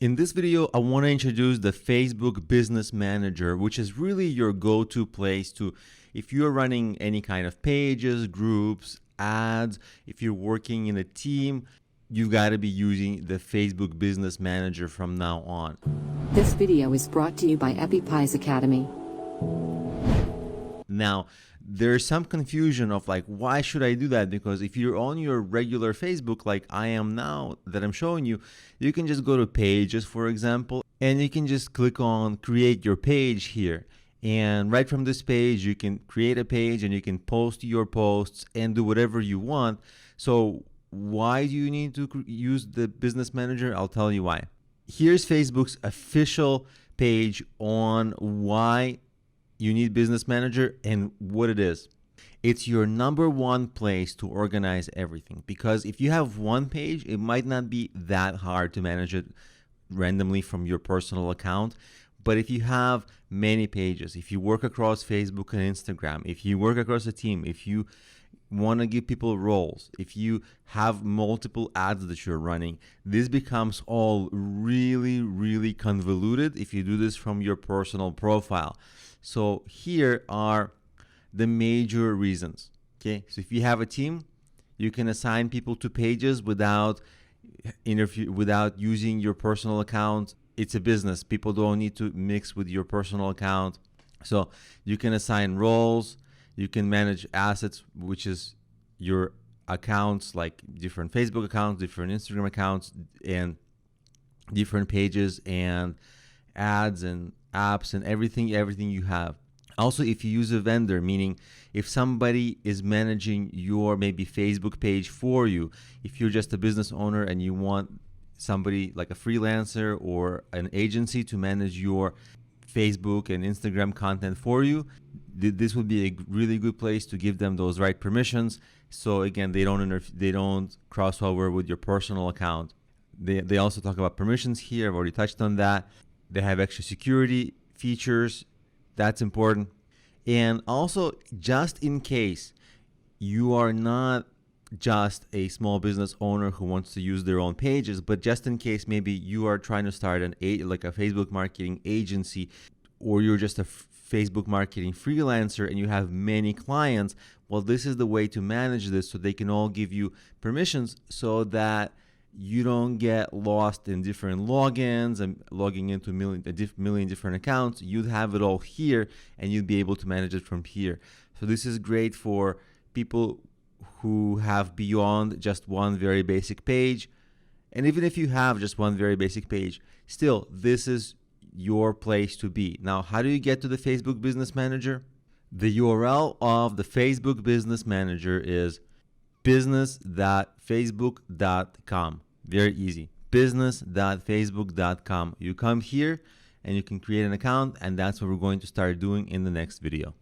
In this video, I want to introduce the Facebook Business Manager, which is really your go-to place to, if you're running any kind of pages, groups, ads, if you're working in a team, you've got to be using the Facebook Business Manager from now on. This video is brought to you by EpiPies Academy. Now, there's some confusion of like, why should I do that? Because if you're on your regular Facebook, like I am now that I'm showing you, you can just go to pages, for example, and you can just click on create your page here. And right from this page, you can create a page and you can post your posts and do whatever you want. So why do you need to use the Business Manager? I'll tell you why. Here's Facebook's official page on why you need Business Manager and what it is. It's your number one place to organize everything, because if you have one page, it might not be that hard to manage it randomly from your personal account. But if you have many pages, if you work across Facebook and Instagram, if you work across a team, if you want to give people roles, if you have multiple ads that you're running, this becomes all really convoluted if you do this from your personal profile. So here are the major reasons. Okay, so if you have a team, you can assign people to pages without using your personal account. It's a business. People don't need to mix with your personal account. So you can assign roles. You can manage assets, which is your accounts, like different Facebook accounts, different Instagram accounts, and different pages and ads and apps and everything you have. Also, if you use a vendor, meaning if somebody is managing your maybe Facebook page for you, if you're just a business owner and you want somebody like a freelancer or an agency to manage your Facebook and Instagram content for you, this would be a really good place to give them those right permissions. So again, they don't cross over with your personal account. They also talk about permissions here. I've already touched on that. They have extra security features. That's important. And also, just in case you are not just a small business owner who wants to use their own pages, but just in case maybe you are trying to start like a Facebook marketing agency, or you're just a Facebook marketing freelancer and you have many clients, well, this is the way to manage this, so they can all give you permissions so that you don't get lost in different logins and logging into a million different accounts. You'd have it all here and you'd be able to manage it from here. So this is great for people who have beyond just one very basic page. And even if you have just one very basic page, still, this is your place to be. Now, how do you get to the Facebook Business Manager? The URL of the Facebook Business Manager is business.facebook.com. Very easy. business.facebook.com. You come here and you can create an account, and that's what we're going to start doing in the next video.